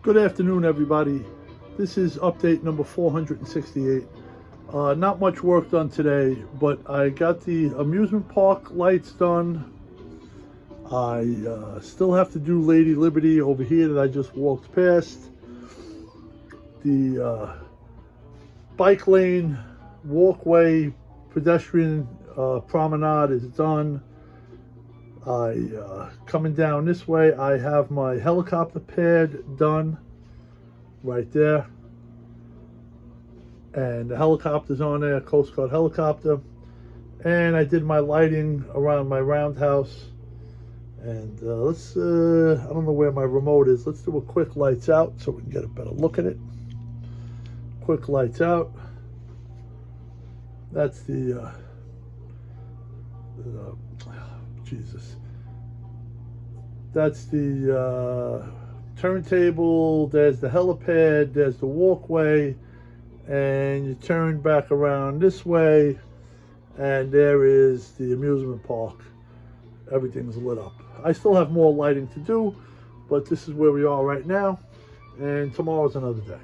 Good afternoon, everybody. This is update number 468. Not much work done today, but I got the amusement park lights done. I still have to do Lady Liberty over here that I just walked past. The bike lane, walkway, pedestrian promenade is done. Coming down this way, I have my helicopter pad done right there, and the helicopter's on there, Coast Guard helicopter. And I did my lighting around my roundhouse. And let's I don't know where my remote is. Let's do a quick lights out so we can get a better look at it. Quick lights out. That's the Jesus. That's the turntable. There's the helipad. There's the walkway, and you turn back around this way, and there is the amusement park. Everything's lit up. I still have more lighting to do, but this is where we are right now, and tomorrow's another day.